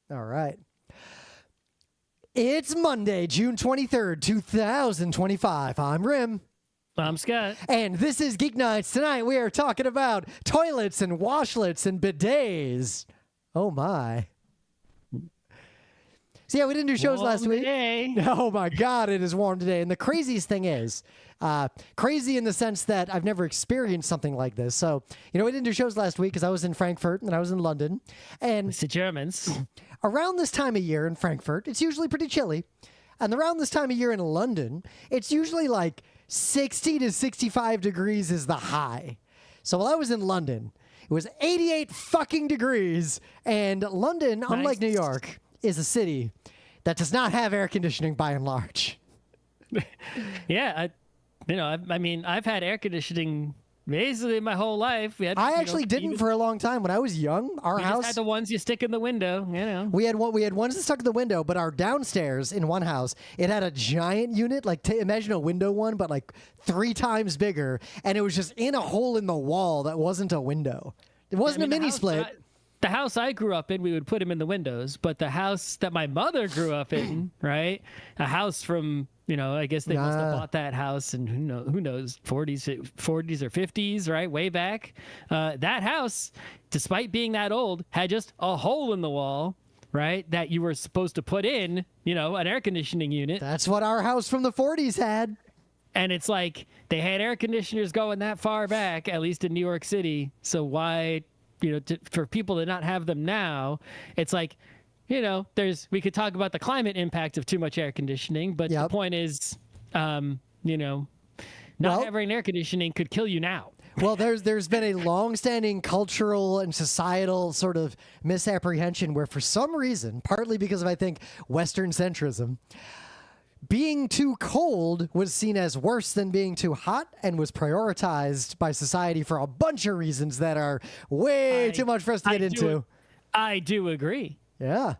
All right. It's Monday, June 23rd, 2025. I'm Rim. I'm Scott. And this is Geek Nights. Tonight we are talking about toilets and washlets and bidets. Oh, my. So, yeah, we didn't do shows last week. Today. Oh, my God, it is warm today. And the craziest thing is, crazy in the sense that I've never experienced something like this. So, we didn't do shows last week because I was in Frankfurt and I was in London. And It's the Germans. around this time of year in Frankfurt, it's usually pretty chilly. And around this time of year in London, it's usually like 60 to 65 degrees is the high. So while I was in London, it was 88 fucking degrees. And London, unlike New York, is a city that does not have air conditioning by and large. Yeah, I've had air conditioning basically my whole life. I actually didn't for a long time. When I was young, our house just had the ones you stick in the window. We had ones that stuck in the window, but our downstairs in one house, it had a giant unit. Like imagine a window one, but like 3 times bigger, and it was just in a hole in the wall that wasn't a window. It wasn't a mini split. The house I grew up in, we would put them in the windows, but the house that my mother grew up in, right, a house from. I guess they must have bought that house in who knows 40s or 50s, right? Way back. That house, despite being that old, had just a hole in the wall, right? That you were supposed to put in, an air conditioning unit. That's what our house from the 40s had. And it's like they had air conditioners going that far back, at least in New York City. So why, for people to not have them now, it's like, we could talk about the climate impact of too much air conditioning, but the point is, not having air conditioning could kill you now. Well, there's been a long-standing cultural and societal sort of misapprehension where for some reason, partly because of, I think, Western centrism, being too cold was seen as worse than being too hot and was prioritized by society for a bunch of reasons that are way too much for us to get into. I do agree. Yeah.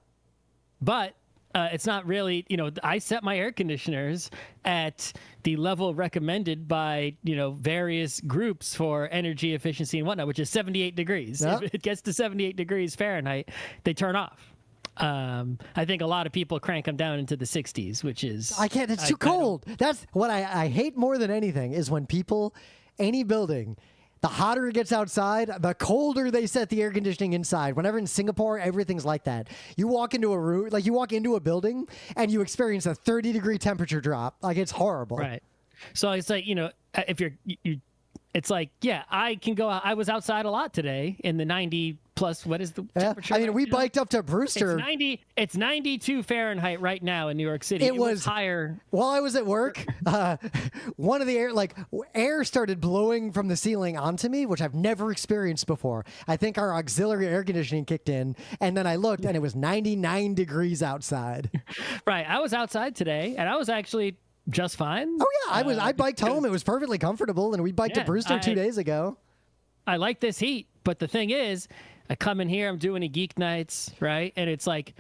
But it's not really, I set my air conditioners at the level recommended by, various groups for energy efficiency and whatnot, which is 78 degrees. Yep. If it gets to 78 degrees Fahrenheit, they turn off. I think a lot of people crank them down into the 60s, which is... I can't. It's too cold. That's what I hate more than anything is when people, any building... The hotter it gets outside, the colder they set the air conditioning inside. Whenever in Singapore, everything's like that. You walk into a room, like you walk into a building, and you experience a 30-degree temperature drop. Like it's horrible. Right. So it's like, if it's like, yeah, I can go out. I was outside a lot today in the 90 plus. What is the temperature? I mean, we biked up to Brewster. It's 92 Fahrenheit right now in New York City. It was higher. While I was at work, one of the air started blowing from the ceiling onto me, which I've never experienced before. I think our auxiliary air conditioning kicked in, and then I looked, and it was 99 degrees outside. Right. I was outside today, and I was actually just fine. Oh yeah, I biked home. It was perfectly comfortable, and we biked to Brewster 2 days ago. I like this heat, but the thing is, I come in here, I'm doing a Geek Nights, right? And it's like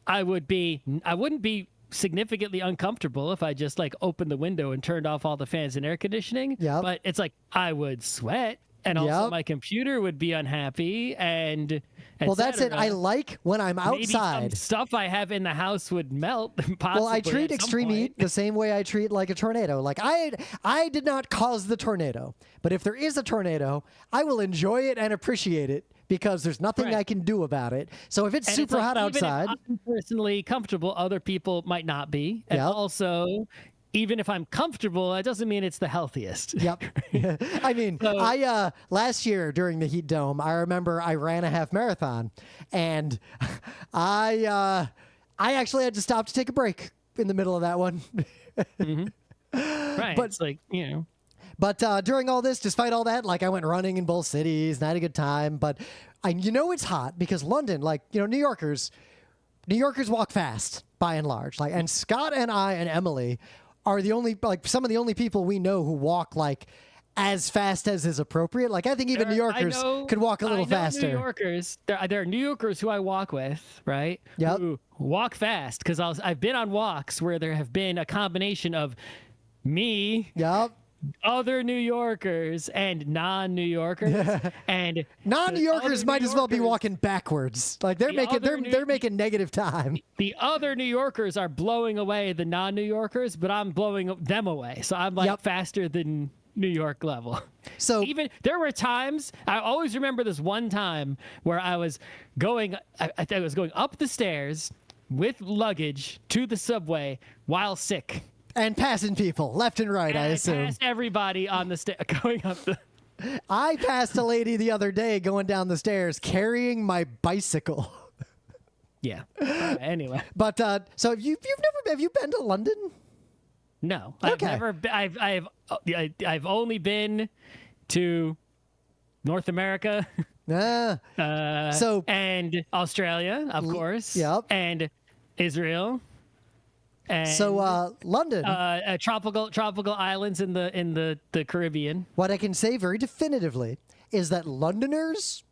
I wouldn't be significantly uncomfortable if I just opened the window and turned off all the fans and air conditioning. Yep. But it's like I would sweat, and also my computer would be unhappy, and well, that's it. I like when I'm outside. Maybe some stuff I have in the house would melt. Possibly well, I treat extreme heat the same way I treat like a tornado. Like I did not cause the tornado, but if there is a tornado, I will enjoy it and appreciate it because there's nothing I can do about it. So if it's super hot outside, if I'm personally comfortable, other people might not be, and also. Even if I'm comfortable, that doesn't mean it's the healthiest. Yep. I mean, last year during the heat dome, I remember I ran a half marathon, and I actually had to stop to take a break in the middle of that one. Mm-hmm. Right. But it's like, But during all this, despite all that, I went running in both cities and I had a good time. But it's hot because London, New Yorkers walk fast by and large. And Scott and I and Emily are the only, some of the only people we know who walk as fast as is appropriate. I think even New Yorkers could walk a little faster. New Yorkers, there are New Yorkers who I walk with, right? Yep. Who walk fast because I've been on walks where there have been a combination of me. Yep. other New Yorkers and non-New Yorkers, and Non-New Yorkers might as well be walking backwards. Like they're making negative time. The other New Yorkers are blowing away the non-New Yorkers, but I'm blowing them away. So I'm like faster than New York level. So even there were times, I always remember this one time where I was going up the stairs with luggage to the subway while sick. And passing people left and right, And I assume. I passed everybody on the going up the. I passed a lady the other day going down the stairs carrying my bicycle. Yeah. Anyway. But so have you been to London? No. Okay. I've only been to North America. And Australia, of course. Yep. And Israel. And London. Tropical islands in the Caribbean. What I can say very definitively is that Londoners,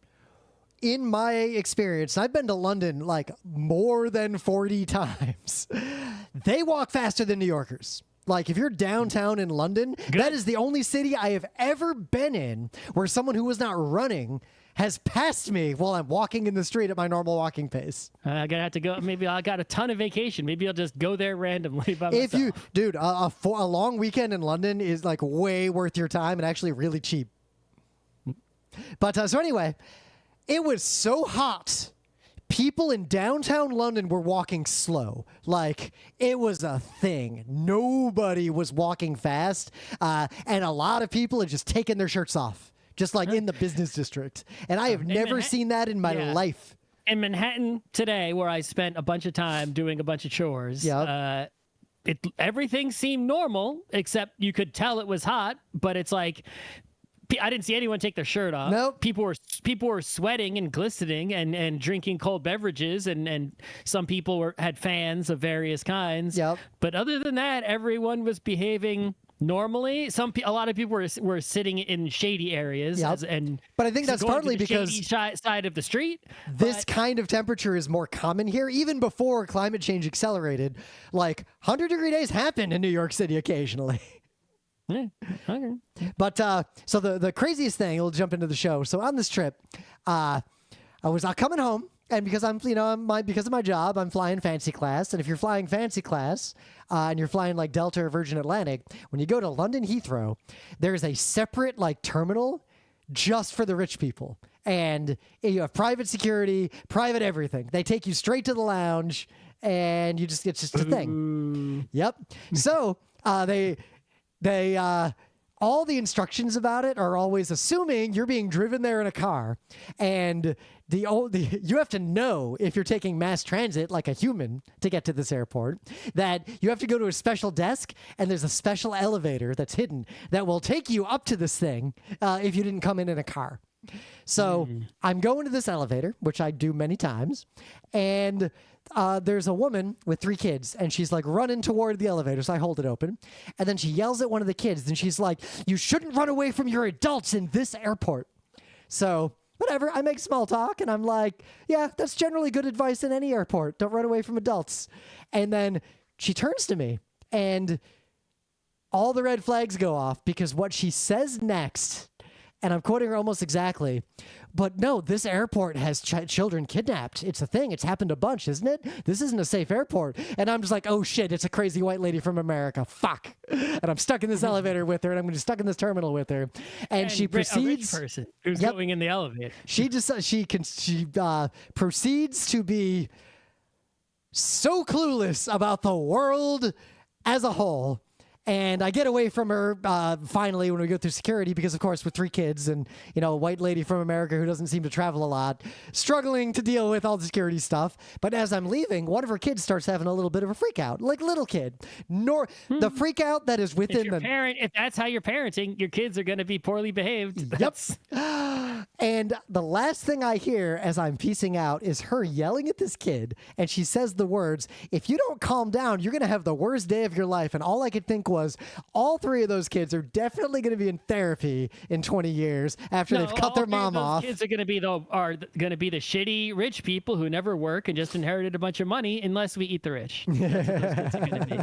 in my experience, I've been to London like more than 40 times, they walk faster than New Yorkers. Like, if you're downtown in London, that is the only city I have ever been in where someone who was not running has passed me while I'm walking in the street at my normal walking pace. I'm gonna have to go. Maybe I got a ton of vacation. Maybe I'll just go there randomly by myself. A long weekend in London is like way worth your time and actually really cheap. But so anyway, it was so hot. People in downtown London were walking slow. Like, it was a thing. Nobody was walking fast. And a lot of people had just taken their shirts off, just like in the business district. And I have never seen that in my life. In Manhattan today, where I spent a bunch of time doing a bunch of chores, everything seemed normal, except you could tell it was hot, but it's like, I didn't see anyone take their shirt off. Nope. People were sweating and glistening and drinking cold beverages, and some people had fans of various kinds. Yep. But other than that, everyone was behaving normally. A lot of people were sitting in shady areas. Yep. But I think that's partly because shady side of the street. This kind of temperature is more common here, even before climate change accelerated. Like 100-degree days happen in New York City occasionally. Yeah, okay. But so the craziest thing, we'll jump into the show. So on this trip, I was coming home, and because because of my job, I'm flying fancy class. And if you're flying fancy class and you're flying like Delta or Virgin Atlantic, when you go to London Heathrow, there's a separate like terminal just for the rich people, and you have private security, private everything. They take you straight to the lounge, and it's just a thing. Yep. So They all the instructions about it are always assuming you're being driven there in a car, and you have to know if you're taking mass transit like a human to get to this airport, that you have to go to a special desk, and there's a special elevator that's hidden that will take you up to this thing if you didn't come in a car. So I'm going to this elevator, which I do many times, and there's a woman with 3 kids, and she's like running toward the elevator, so I hold it open, and then she yells at one of the kids, and she's like, "You shouldn't run away from your adults in this airport." So whatever, I make small talk, and I'm like, yeah, that's generally good advice in any airport. Don't run away from adults. And then she turns to me, and all the red flags go off, because what she says next, and I'm quoting her almost exactly, "But no, this airport has children kidnapped. It's a thing. It's happened a bunch, isn't it? This isn't a safe airport." And I'm just like, oh shit, it's a crazy white lady from America. Fuck. And I'm stuck in this elevator with her, and I'm going to be stuck in this terminal with her. And she proceeds. A rich person who's going in the elevator. She proceeds to be so clueless about the world as a whole. And I get away from her finally when we go through security, because, of course, with 3 kids and, a white lady from America who doesn't seem to travel a lot, struggling to deal with all the security stuff. But as I'm leaving, one of her kids starts having a little bit of a freak out, like little kid. The freak out that is within if that's how you're parenting, your kids are going to be poorly behaved. Yep. And the last thing I hear as I'm piecing out is her yelling at this kid. And she says the words, "If you don't calm down, you're going to have the worst day of your life." And all I could think was all three of those kids are definitely going to be in therapy in 20 years after they've cut their mom off. Kids are going to be the shitty rich people who never work and just inherited a bunch of money unless we eat the rich. That's what those kids are going to be.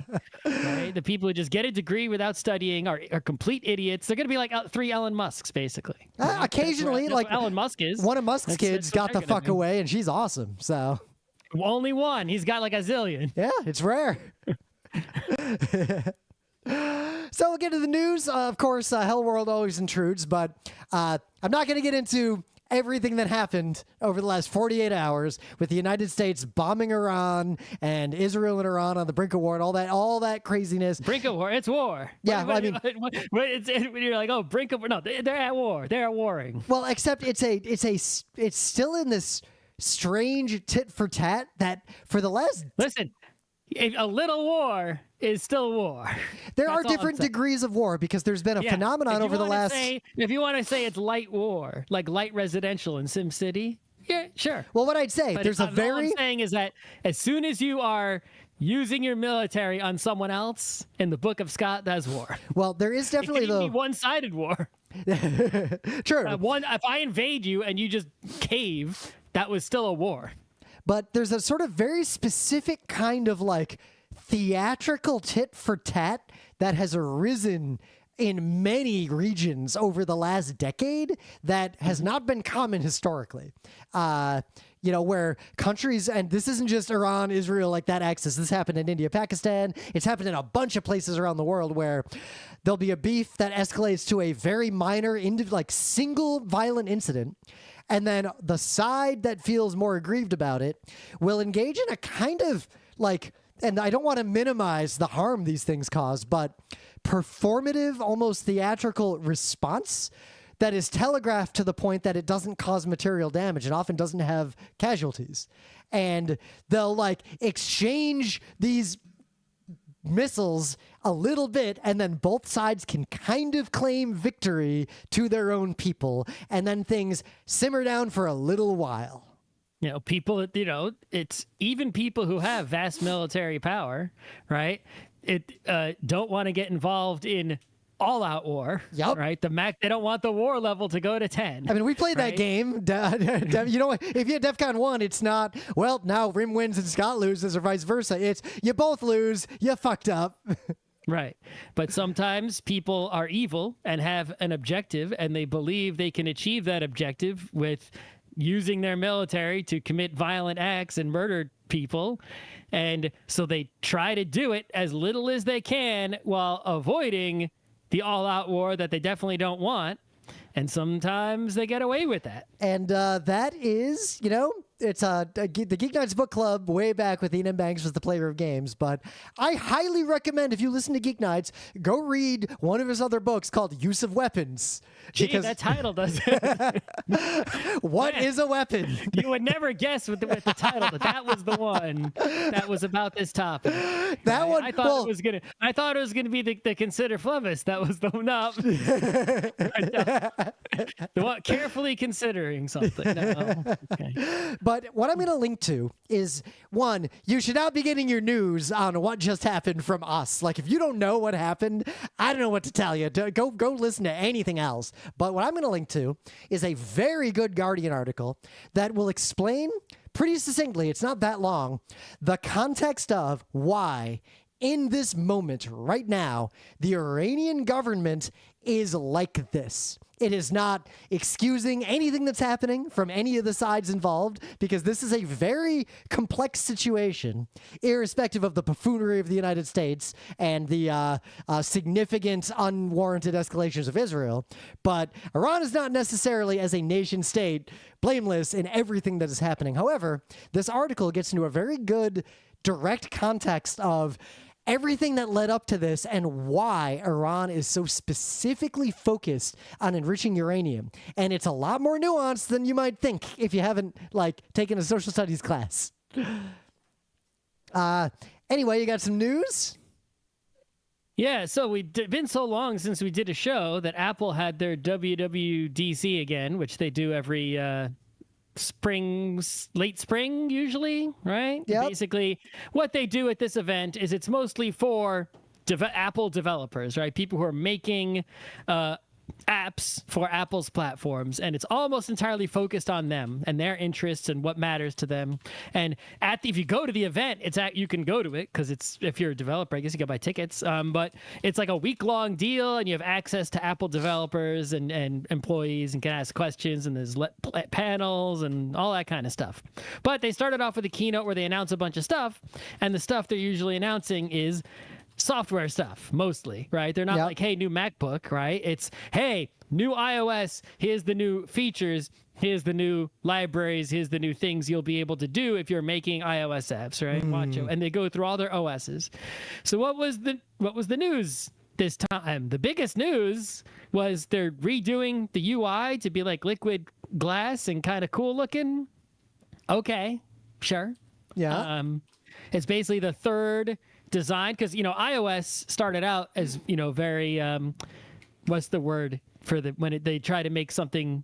Right? The people who just get a degree without studying are complete idiots. They're going to be like 3 Elon Musks, basically. Occasionally, that's like what Elon Musk is. One of Musk's kids got the fuck away, and she's awesome. So only one. He's got like a zillion. Yeah, it's rare. So we'll get to the news. Of course, Hell World always intrudes, but I'm not going to get into everything that happened over the last 48 hours with the United States bombing Iran and Israel and Iran on the brink of war and all that craziness. Brink of war. It's war. Yeah, I mean, you're like, oh, brink of war. No, they're at war. They're at warring. Well, except it's still in this strange tit for tat that for the last. Listen, a little war is still war. There are different degrees of war because there's been a phenomenon over the last. If you want to say it's light war, like light residential in SimCity, yeah, sure. Well, what I'd say, but there's a very. All I'm saying is that as soon as you are using your military on someone else in the Book of Scott, that's war. Well, there is definitely it can even be one-sided war. Sure. If I invade you and you just cave, that was still a war. But there's a sort of very specific kind of like theatrical tit for tat that has arisen in many regions over the last decade that has not been common historically. Where countries, and this isn't just Iran, Israel, like that axis. This happened in India, Pakistan. It's happened in a bunch of places around the world where there'll be a beef that escalates to a very minor, single violent incident. And then the side that feels more aggrieved about it will engage in a kind of and I don't want to minimize the harm these things cause, but performative, almost theatrical response that is telegraphed to the point that it doesn't cause material damage and often doesn't have casualties. And they'll exchange these missiles a little bit, and then both sides can kind of claim victory to their own people, and then things simmer down for a little while. People, it's even people who have vast military power, right? Don't want to get involved in all-out war. Yep. Right? They don't want the war level to go to 10. I mean, we played that game. You know, if you had DEFCON 1, it's not, well, now Rim wins and Scott loses or vice versa. It's you both lose, you fucked up. Right. But sometimes people are evil and have an objective, and they believe they can achieve that objective with using their military to commit violent acts and murder people. And so they try to do it as little as they can while avoiding the all-out war that they definitely don't want. And sometimes they get away with that. And that is, it's the GeekNights book club way back with Ian M. Banks was the player of games. But I highly recommend, if you listen to GeekNights, go read one of his other books called Use of Weapons. Gee, that title does it. What is a weapon? You would never guess with the title that was the one that was about this topic. That one. I thought it was gonna be the Consider Flevis. That was the the one carefully considering something. No. Okay. But what I'm going to link to is, one, you should not be getting your news on what just happened from us. Like, if you don't know what happened, I don't know what to tell you. Go listen to anything else. But what I'm going to link to is a very good Guardian article that will explain pretty succinctly, it's not that long, the context of why, in this moment right now, the Iranian government is like this. It is not excusing anything that's happening from any of the sides involved, because this is a very complex situation, irrespective of the buffoonery of the United States and the significant unwarranted escalations of Israel. But Iran is not necessarily, as a nation state, blameless in everything that is happening. However, this article gets into a very good direct context of everything that led up to this and why Iran is so specifically focused on enriching uranium. And it's a lot more nuanced than you might think if you haven't taken a social studies class. Anyway, you got some news? Yeah, so been so long since we did a show that Apple had their WWDC again, which they do every late spring usually, right? Yep. Basically what they do at this event is it's mostly for Apple developers, right? People who are making apps for Apple's platforms, and it's almost entirely focused on them and their interests and what matters to them. And if you go to the event, you can go to it because it's, if you're a developer, I guess you can buy tickets. But it's like a week-long deal, and you have access to Apple developers and employees, and can ask questions, and there's panels and all that kind of stuff. But they started off with a keynote where they announce a bunch of stuff, and the stuff they're usually announcing is software stuff mostly, right? They're not like, hey, new MacBook, right? It's, hey, new iOS, here's the new features, here's the new libraries, here's the new things you'll be able to do if you're making iOS apps, right? Watch it. And they go through all their OSs. So what was the news this time? The biggest news was they're redoing the UI to be like liquid glass and kind of cool looking. Okay, sure. Yeah. It's basically the third design, because iOS started out as very what's the word for they try to make something,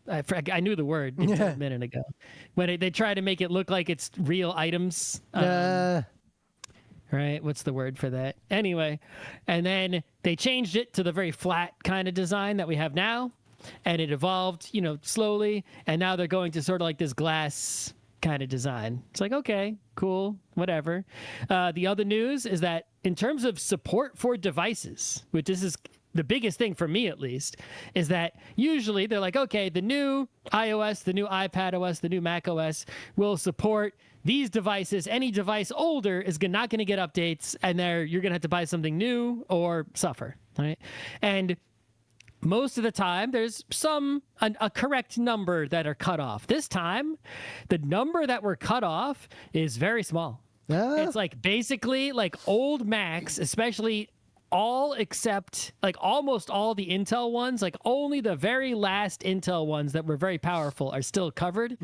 I knew the word a minute ago, when they try to make it look like it's real items, right? What's the word for that anyway? And then they changed it to the very flat kind of design that we have now, and it evolved slowly, and now they're going to sort of like this glass kind of design. It's like, okay, cool, whatever. The other news is that in terms of support for devices, which this is the biggest thing for me at least, is that usually they're like, okay, the new iOS, the new iPad OS, the new Mac OS will support these devices. Any device older is not going to get updates, and you're going to have to buy something new or suffer, right? And most of the time, there's a correct number that are cut off. This time, the number that were cut off is very small. It's like basically like old Macs, especially all except like almost all the Intel ones, like only the very last Intel ones that were very powerful are still covered.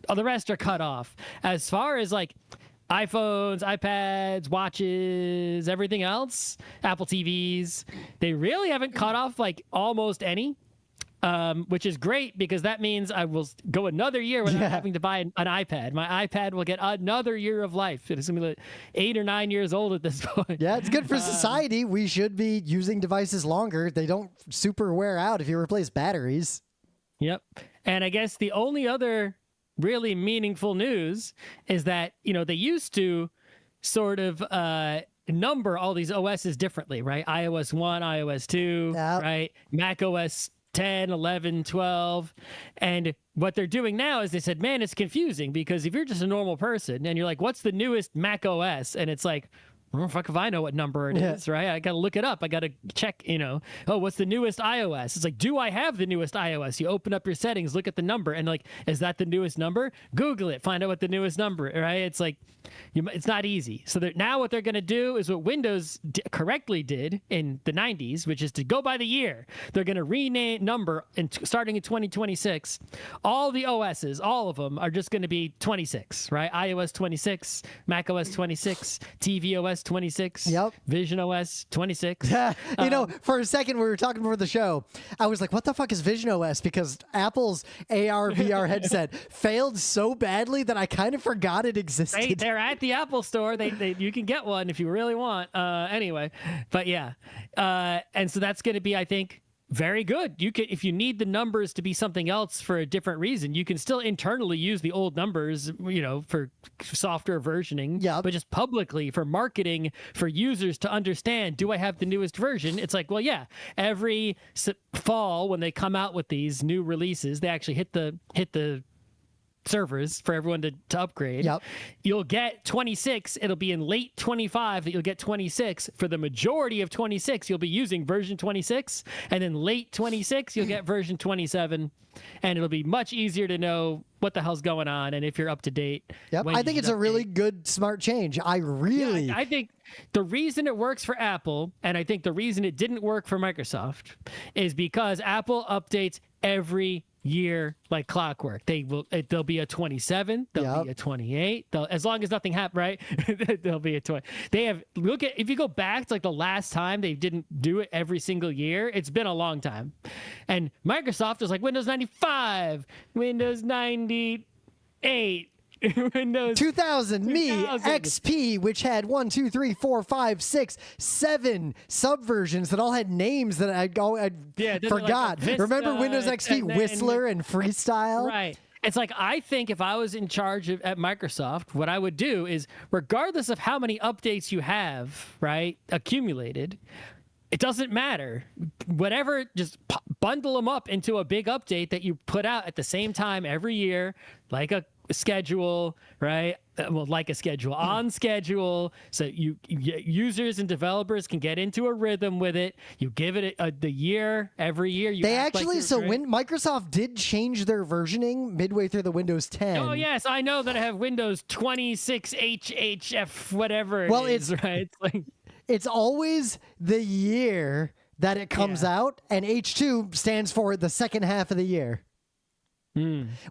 All the rest are cut off. As far as like iPhones, iPads, watches, everything else, Apple TVs, they really haven't cut off like almost any, which is great because that means I will go another year without having to buy an iPad. My iPad will get another year of life. It's going to be like 8 or 9 years old at this point. Yeah, it's good for society. We should be using devices longer. They don't super wear out if you replace batteries. Yep. And I guess the only other really meaningful news is that they used to sort of number all these OSs differently, right? iOS 1, iOS 2, right? Mac OS 10, 11, 12. And what they're doing now is they said, man, it's confusing because if you're just a normal person and you're like, what's the newest Mac OS? And it's like, well, fuck if I know what number it is, right? I got to look it up. I got to check, oh, what's the newest iOS? It's like, do I have the newest iOS? You open up your settings, look at the number, and like, is that the newest number? Google it, find out what the newest number, right? It's like, it's not easy. So now what they're going to do is what Windows correctly did in the 90s, which is to go by the year. They're going to rename number, starting in 2026. All the OSs, all of them, are just going to be 26, right? iOS 26, Mac OS 26, TV OS 26, Vision OS 26. For a second we were talking before the show, I was like, what the fuck is Vision OS? Because Apple's AR VR headset failed so badly that I kind of forgot it existed. They're at the Apple store. You can get one if you really want. Anyway, but yeah. And so that's going to be, I think, very good. You can, if you need the numbers to be something else for a different reason, you can still internally use the old numbers, for software versioning, but just publicly for marketing, for users to understand, do I have the newest version? It's like, well, yeah, every fall when they come out with these new releases, they actually hit the servers for everyone to upgrade. You'll get 26. It'll be in late 25 that you'll get 26. For the majority of 26, you'll be using version 26, and then late 26 you'll get version 27, and it'll be much easier to know what the hell's going on and if you're up to date. I think it's a really good, smart change. I think the reason it works for Apple, and I think the reason it didn't work for Microsoft, is because Apple updates every year like clockwork. There'll be a 27, there'll be a 28, as long as nothing happened, right? There'll be a 20. If you go back to like the last time they didn't do it every single year, it's been a long time. And Microsoft is like Windows 95, Windows 98, Windows 2000, me, 2000. XP, which had 1, 2, 3, 4, 5, 6, 7 subversions that all had names that I forgot. Like Remember Windows XP, Whistler, and Freestyle? Right. It's like, I think if I was in charge at Microsoft, what I would do is, regardless of how many updates you have, right, accumulated, it doesn't matter. Whatever, just bundle them up into a big update that you put out at the same time every year, like a schedule, right? Well, like a schedule, on schedule, so users and developers can get into a rhythm with it. You give it the year every year. They actually, when Microsoft did change their versioning midway through the Windows 10. Oh yes, I know that I have Windows 26HHF whatever. Well, it's right. It's like, it's always the year that it comes out, and H2 stands for the second half of the year.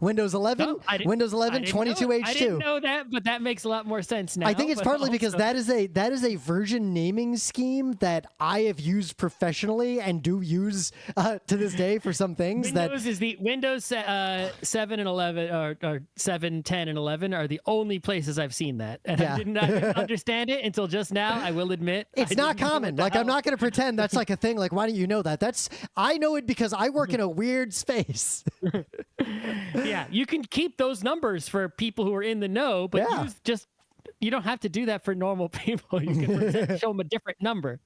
Windows 11, Windows 11, 22H2. I didn't know that, but that makes a lot more sense now. I think it's partly because that is a version naming scheme that I have used professionally and do use to this day for some things. Windows 7 and 11 or 7, 10, and 11 are the only places I've seen that, and I didn't understand it until just now. I will admit it's not common. Like, I'm not going to pretend that's like a thing. Like, why don't you know that? I know it because I work in a weird space. Yeah, you can keep those numbers for people who are in the know, but you don't have to do that for normal people. You can show them a different number.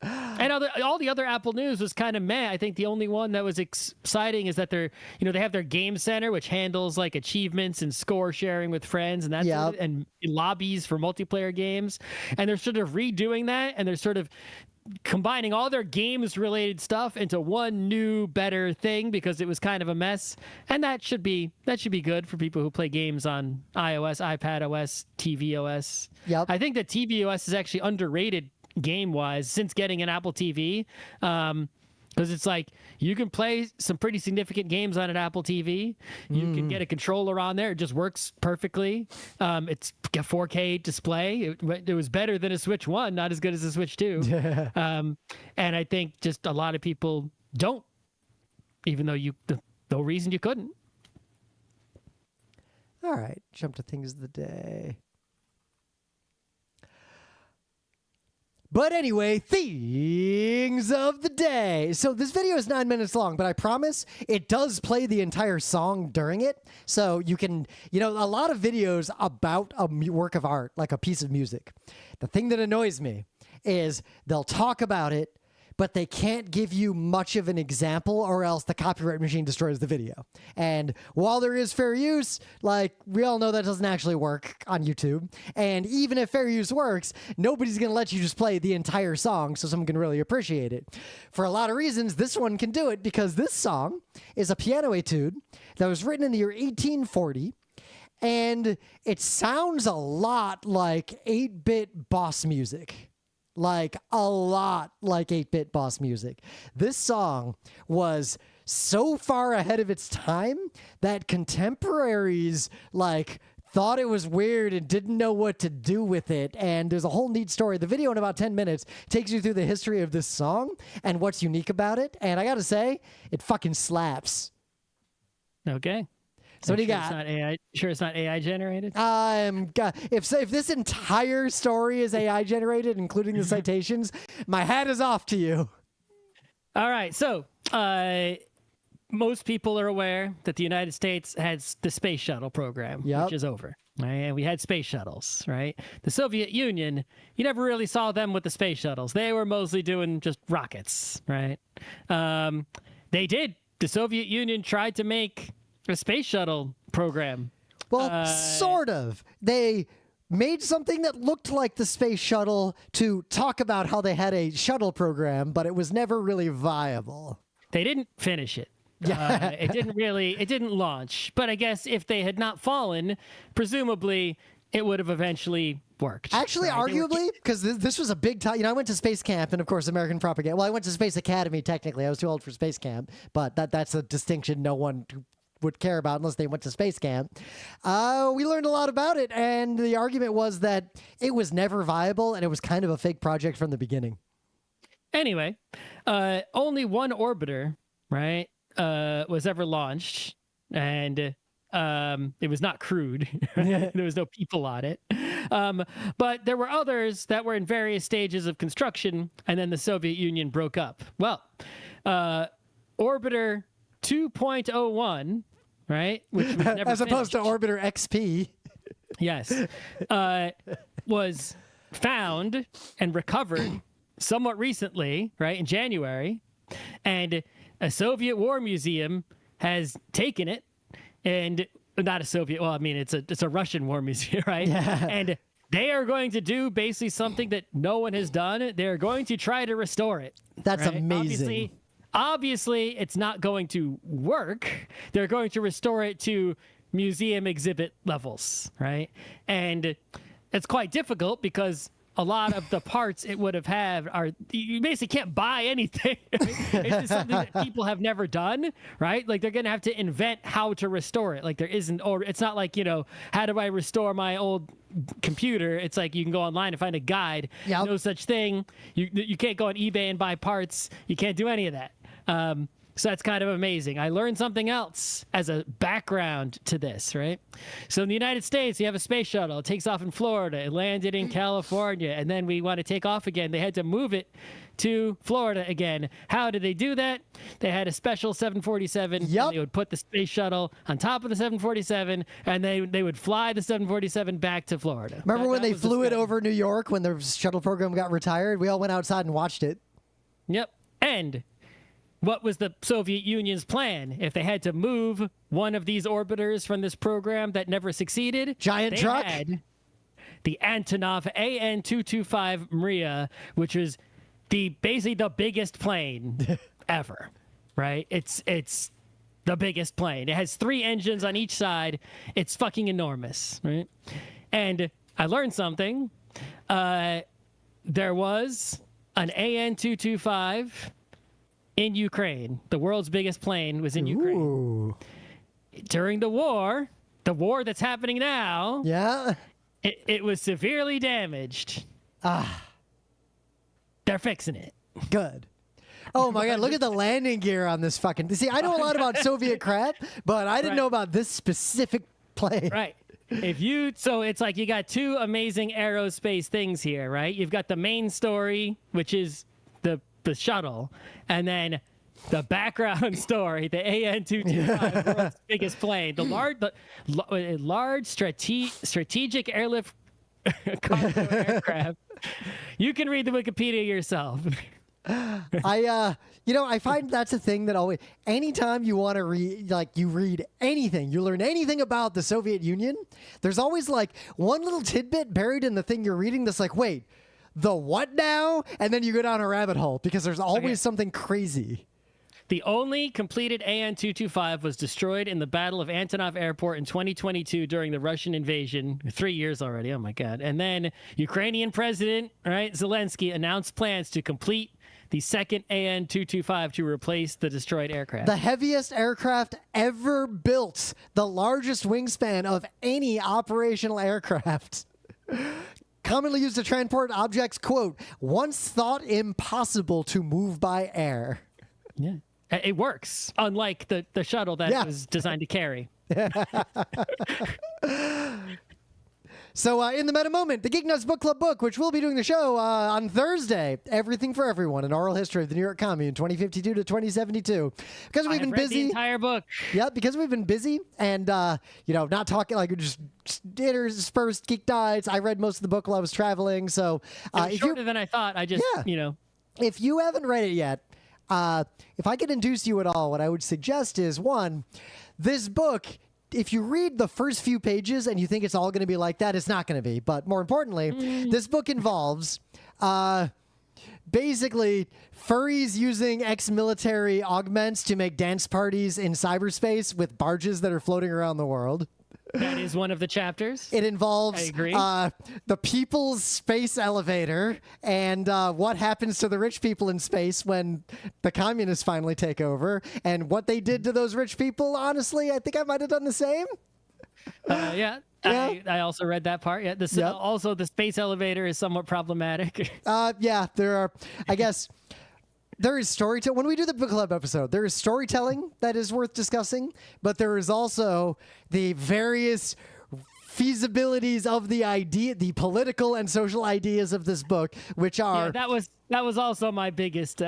And all the other Apple news was kind of meh. I think the only one that was exciting is that they have their game center, which handles like achievements and score sharing with friends and that sort of, and lobbies for multiplayer games. And they're sort of redoing that, and they're sort of combining all their games related stuff into one new better thing because it was kind of a mess, and that should be good for people who play games on iOS, iPadOS, tvOS. I think that tvOS is actually underrated game wise since getting an Apple TV, because it's like you can play some pretty significant games on an Apple TV. You can get a controller on there. It just works perfectly. It's a 4K display. It was better than a Switch 1, not as good as a Switch 2. And I think just a lot of people don't, even though no reason you couldn't. All right, jump to things of the day. But anyway, things of the day. So this video is 9 minutes long, but I promise it does play the entire song during it. So you can, a lot of videos about a work of art, like a piece of music. The thing that annoys me is they'll talk about it, but they can't give you much of an example, or else the copyright machine destroys the video. And while there is fair use, like, we all know that doesn't actually work on YouTube. And even if fair use works, nobody's going to let you just play the entire song so someone can really appreciate it. For a lot of reasons, this one can do it, because this song is a piano etude that was written in the year 1840. And it sounds a lot like 8-bit boss music. Like, a lot like 8-bit boss music. This song was so far ahead of its time that contemporaries, thought it was weird and didn't know what to do with it. And there's a whole neat story. The video in about 10 minutes takes you through the history of this song and what's unique about it. And I gotta say, it fucking slaps. Okay. So what do you got? It's not AI. Sure, it's not AI generated. If this entire story is AI generated, including the citations, my hat is off to you. All right. So most people are aware that the United States has the space shuttle program, which is over. Right? And we had space shuttles, right? The Soviet Union, you never really saw them with the space shuttles. They were mostly doing just rockets, right? The Soviet Union tried to make a space shuttle program. Well, sort of. They made something that looked like the space shuttle to talk about how they had a shuttle program, but it was never really viable. They didn't finish it. It didn't launch. But I guess if they had not fallen, presumably it would have eventually worked. Actually, right? Arguably, because this was a big time. I went to space camp, and of course, American propaganda. Well, I went to Space Academy, technically. I was too old for space camp, but that's a distinction no one would care about unless they went to space camp. We learned a lot about it, and the argument was that it was never viable, and it was kind of a fake project from the beginning. Anyway, only one orbiter, right, was ever launched, and It was not crewed. There was no people on it. But there were others that were in various stages of construction, and then the Soviet Union broke up. Well, Orbiter 2.01, right? Which was never as opposed to finished. Orbiter XP. Yes. Was found and recovered somewhat recently, right, in January. And a Soviet war museum has taken it, and not a Soviet, well, I mean, it's a Russian war museum, right? Yeah. And they are going to do basically something that no one has done. They're going to try to restore it. That's right? amazing. Obviously, it's not going to work. They're going to restore it to museum exhibit levels, right? And it's quite difficult because a lot of the parts it would have had are, you basically can't buy anything. It's just something that people have never done, right? Like they're going to have to invent how to restore it. Like there isn't, or it's not like, how do I restore my old computer? It's like you can go online and find a guide. Yep. No such thing. You can't go on eBay and buy parts. You can't do any of that. So that's kind of amazing. I learned something else as a background to this, right? So in the United States, you have a space shuttle. It takes off in Florida. It landed in California. And then we want to take off again. They had to move it to Florida again. How did they do that? They had a special 747. Yep. And they would put the space shuttle on top of the 747, and they would fly the 747 back to Florida. Remember when That they was the flew it strategy. over New York when the shuttle program got retired? We all went outside and watched it. Yep. And what was the Soviet Union's plan if they had to move one of these orbiters from this program that never succeeded? Giant they truck? Had the Antonov AN-225 Maria, which was basically the biggest plane ever, right? It's the biggest plane. It has 3 engines on each side. It's fucking enormous, right? And I learned something. There was an AN-225 in Ukraine. The world's biggest plane was in Ukraine. Ooh. During the war that's happening now, Yeah. it was severely damaged. They're fixing it. Good. Oh my God, look at the landing gear on this fucking. See, I know a lot about Soviet crap, but I didn't know about this specific plane. Right. So it's like you got 2 amazing aerospace things here, right? You've got the main story, which is the shuttle, and then the background story, the AN-225, the world's biggest plane, the large strategic airlift cargo aircraft. You can read the Wikipedia yourself. I find that's a thing that always, anytime you want to read, like you read anything, you learn anything about the Soviet Union, there's always like one little tidbit buried in the thing you're reading that's like, wait, the what now? And then you go down a rabbit hole because there's always something crazy. The only completed AN-225 was destroyed in the Battle of Antonov Airport in 2022 during the Russian invasion. 3 years already. Oh my God. And then Ukrainian President, right, Zelensky announced plans to complete the second AN-225 to replace the destroyed aircraft. The heaviest aircraft ever built, the largest wingspan of any operational aircraft. Commonly used to transport objects, quote, once thought impossible to move by air. Yeah. It works, unlike the shuttle that was designed to carry. So in the meta moment, the GeekNights Book Club book, which we'll be doing the show on Thursday, Everything for Everyone, an oral history of the New York Commune, 2052 to 2072. Because we've been read busy. the entire book. Yeah, because we've been busy and, not talking, like just interspersed Geek Nights. I read most of the book while I was traveling. So It was shorter than I thought. I just, if you haven't read it yet, if I could induce you at all, what I would suggest is, one, this book, if you read the first few pages and you think it's all going to be like that, it's not going to be. But more importantly, this book involves basically furries using ex-military augments to make dance parties in cyberspace with barges that are floating around the world. That is one of the chapters. It involves I agree. The people's space elevator and what happens to the rich people in space when the communists finally take over, and what they did to those rich people. Honestly, I think I might have done the same. Yeah. I also read that part. Yeah. Also, the space elevator is somewhat problematic. Yeah, there are, I guess. there is storytelling. When we do the book club episode, there is storytelling that is worth discussing, but there is also the various feasibilities of the idea, the political and social ideas of this book, which are that was also my biggest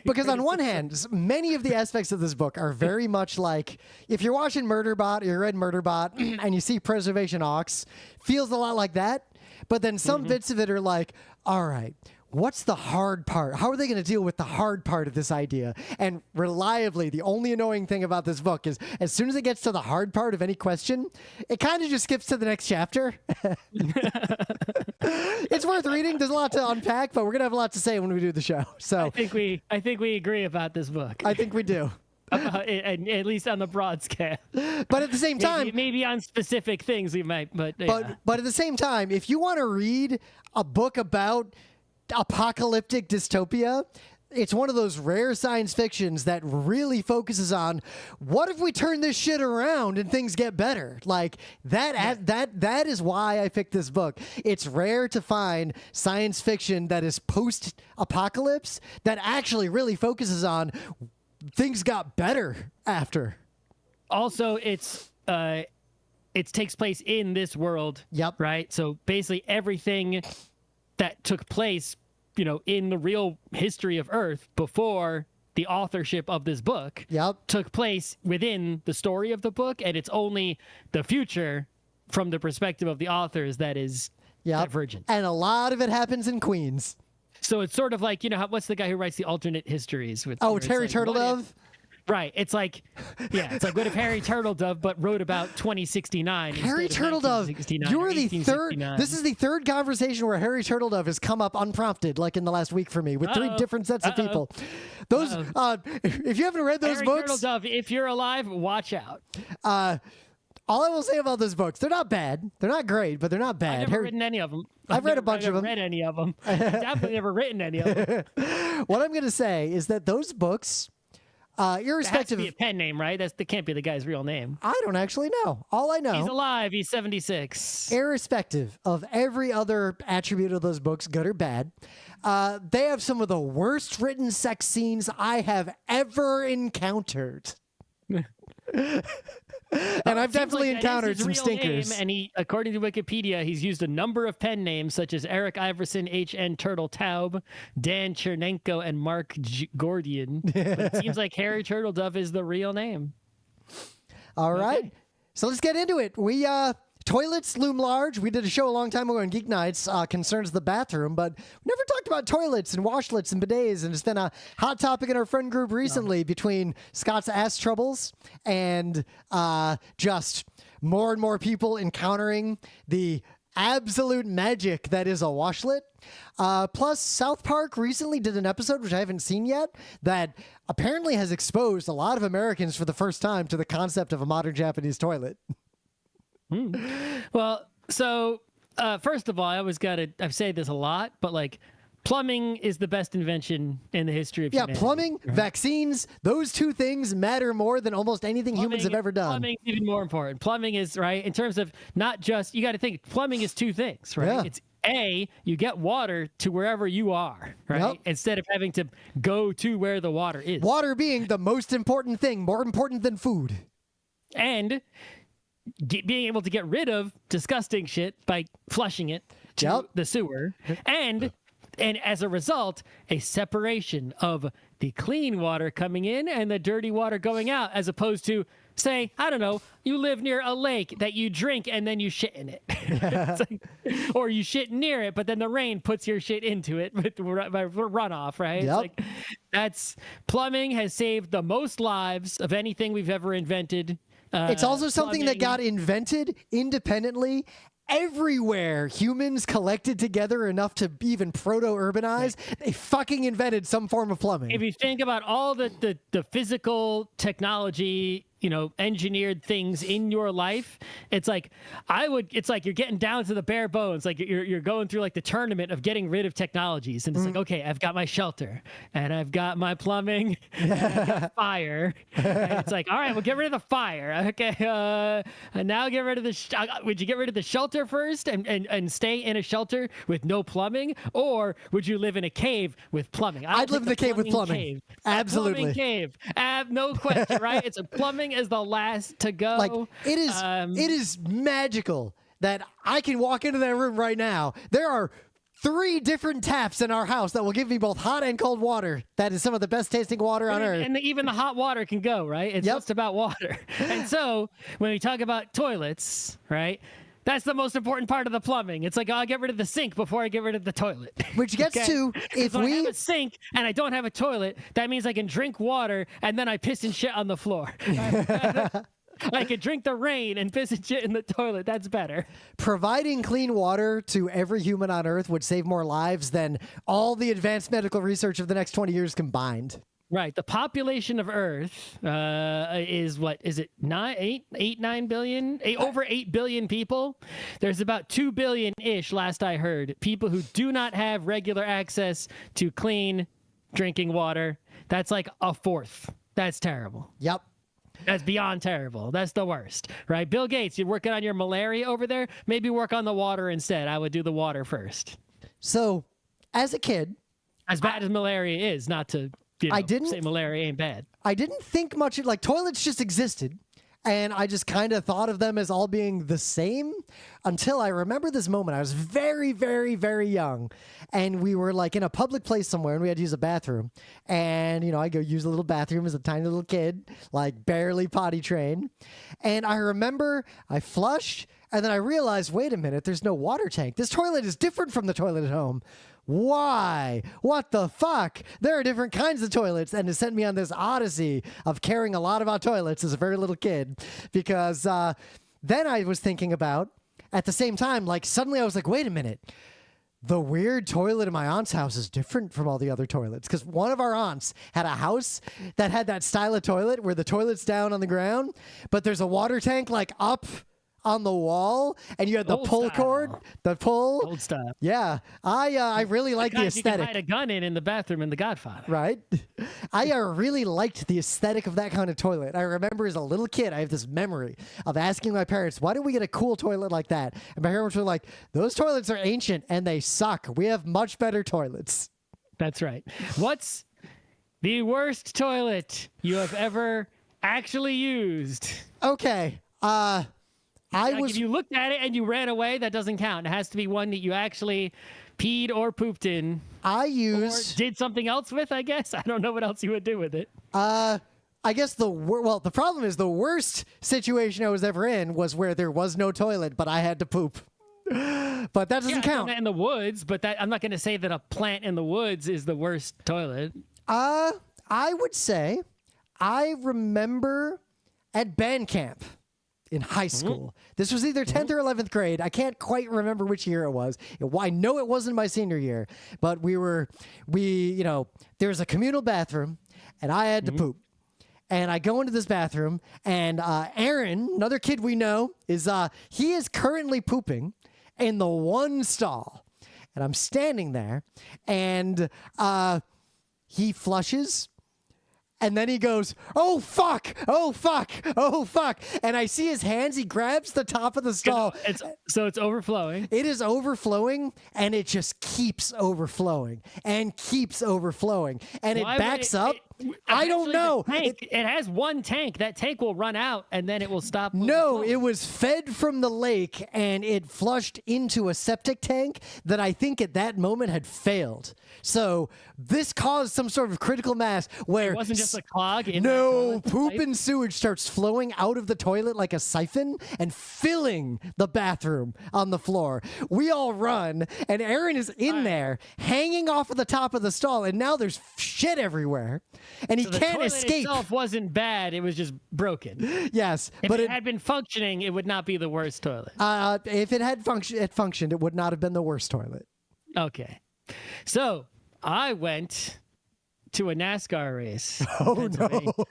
because on one hand, many of the aspects of this book are very much like if you're watching Murderbot or you read Murderbot and you see Preservation Ox, feels a lot like that. But then some bits of it are like, all right, what's the hard part? How are they going to deal with the hard part of this idea? And reliably, the only annoying thing about this book is as soon as it gets to the hard part of any question, it kind of just skips to the next chapter. It's worth reading. There's a lot to unpack, but we're going to have a lot to say when we do the show. So I think we agree about this book. I think we do. At least on the broad scale. But at the same time, maybe on specific things we might, but at the same time, if you want to read a book about apocalyptic dystopia, it's one of those rare science fictions that really focuses on what if we turn this shit around and things get better. Like that is why I picked this book. It's rare to find science fiction that is post-apocalypse that actually really focuses on things got better after. Also, it takes place in this world. Yep. Right. So basically, everything that took place, in the real history of Earth before the authorship of this book, took place within the story of the book, and it's only the future from the perspective of the authors that is divergent. And a lot of it happens in Queens. So it's sort of like, what's the guy who writes the alternate histories? It's Harry Turtledove? Right. It's like what if Harry Turtledove but wrote about 2069? Harry Turtledove, you're the third. This is the third conversation where Harry Turtledove has come up unprompted, like in the last week for me, with three different sets of people. Those, if you haven't read those books, Harry Turtledove, if you're alive, watch out. All I will say about those books, they're not bad. They're not great, but they're not bad. I've never written any of them. I've read a bunch of them. I've never read any of them. Definitely never written any of them. What I'm going to say is that those books, irrespective, it has to be a pen name, right? That can't be the guy's real name. I don't actually know. All I know, he's alive. He's 76. Irrespective of every other attribute of those books, good or bad, they have some of the worst written sex scenes I have ever encountered. And I've definitely encountered some stinkers. Name, and he, according to Wikipedia, he's used a number of pen names such as Eric Iverson, H.N. Turtle Taub, Dan Chernenko, and Mark Gordian. But it seems like Harry Turtledove is the real name. All right. So let's get into it. Toilets loom large. We did a show a long time ago on Geek Nights, concerns the bathroom, but we never talked about toilets and washlets and bidets, and it's been a hot topic in our friend group recently between Scott's ass troubles and just more and more people encountering the absolute magic that is a washlet. Plus, South Park recently did an episode, which I haven't seen yet, that apparently has exposed a lot of Americans for the first time to the concept of a modern Japanese toilet. Well, so first of all, I've said this a lot, but like plumbing is the best invention in the history of humanity. Plumbing, vaccines, those two things matter more than almost anything humans have ever done. Plumbing's even more important. Plumbing is, right, in terms of not just, you got to think, plumbing is two things, right? Yeah. It's you get water to wherever you are, right? Instead of having to go to where the water is. Water being the most important thing, more important than food. And being able to get rid of disgusting shit by flushing it to the sewer, and as a result, a separation of the clean water coming in and the dirty water going out, as opposed to, say, I don't know, you live near a lake that you drink and then you shit in it. Or you shit near it, but then the rain puts your shit into it by runoff, right? Yep. Plumbing has saved the most lives of anything we've ever invented. It's also something that got invented independently. Everywhere humans collected together enough to even proto-urbanize, they fucking invented some form of plumbing. If you think about all the physical technology engineered things in your life. It's like you're getting down to the bare bones. Like you're going through like the tournament of getting rid of technologies. And it's like, okay, I've got my shelter and I've got my plumbing and I've got fire. And it's like, all right, we'll get rid of the fire. Okay. And now get rid of would you get rid of the shelter first and stay in a shelter with no plumbing? Or would you live in a cave with plumbing? I'd live in the cave with plumbing. Absolutely. Plumbing cave. No question, right? It's a plumbing is the last to go. Like it is magical that I can walk into that room right now. There are 3 different taps in our house that will give me both hot and cold water. That is some of the best tasting water on earth. And even the hot water can go, right? It's just about water. And so when we talk about toilets, right? That's the most important part of the plumbing. It's like, I'll get rid of the sink before I get rid of the toilet. Which gets to, if I have a sink and I don't have a toilet, that means I can drink water and then I piss and shit on the floor. I could drink the rain and piss and shit in the toilet. That's better. Providing clean water to every human on Earth would save more lives than all the advanced medical research of the next 20 years combined. Right. The population of Earth is what? Is it 9 billion? Over 8 billion people. There's about 2 billion-ish, last I heard, people who do not have regular access to clean drinking water. That's like a fourth. That's terrible. Yep. That's beyond terrible. That's the worst, right? Bill Gates, you're working on your malaria over there? Maybe work on the water instead. I would do the water first. So, as a kid... As bad as malaria is, not to... say malaria ain't bad. I didn't think much, like toilets just existed. And I just kind of thought of them as all being the same until I remember this moment. I was very, very, very young. And we were like in a public place somewhere and we had to use a bathroom. And, I go use a little bathroom as a tiny little kid, like barely potty trained. And I remember I flushed and then I realized, wait a minute, there's no water tank. This toilet is different from the toilet at home. Why? What the fuck? There are different kinds of toilets, and it sent me on this odyssey of caring a lot about toilets as a very little kid, because then I was thinking about, at the same time, like suddenly I was like, wait a minute, the weird toilet in my aunt's house is different from all the other toilets, because one of our aunts had a house that had that style of toilet where the toilet's down on the ground, but there's a water tank like up on the wall, and you had the pull cord, the pull. Old style. Yeah, I really like the aesthetic. You can hide a gun in the bathroom in The Godfather. Right. I really liked the aesthetic of that kind of toilet. I remember as a little kid, I have this memory of asking my parents, "Why don't we get a cool toilet like that?" And my parents were like, "Those toilets are ancient and they suck. We have much better toilets." That's right. What's the worst toilet you have ever actually used? Okay. If you looked at it and you ran away, that doesn't count. It has to be one that you actually peed or pooped in. Or did something else with, I guess. I don't know what else you would do with it. I guess the problem is the worst situation I was ever in was where there was no toilet, but I had to poop. But that doesn't count. In the woods, but I'm not going to say that a plant in the woods is the worst toilet. I would say I remember at band camp in high school. This was either 10th or 11th grade. I can't quite remember which year it was. I know it wasn't my senior year, but there was a communal bathroom and I had to poop. And I go into this bathroom and Aaron, another kid we know, he is currently pooping in the one stall. And I'm standing there and he flushes. And then he goes, "Oh, fuck, oh, fuck, oh, fuck." And I see his hands. He grabs the top of the stall. So it's overflowing. It is overflowing, and it just keeps overflowing and keeps overflowing. And it backs up. I don't know. It has one tank. That tank will run out, and then it will stop. No, it was fed from the lake, and it flushed into a septic tank that I think at that moment had failed. So this caused some sort of critical mass where... It wasn't just a clog? No, poop and sewage starts flowing out of the toilet like a siphon and filling the bathroom on the floor. We all run, and Aaron is in there, hanging off of the top of the stall, and now there's shit everywhere. And he can't escape. The toilet itself wasn't bad. It was just broken. Yes. If it had been functioning, it would not be the worst toilet. If it had functioned, it would not have been the worst toilet. Okay. So I went to a NASCAR race. Oh, no.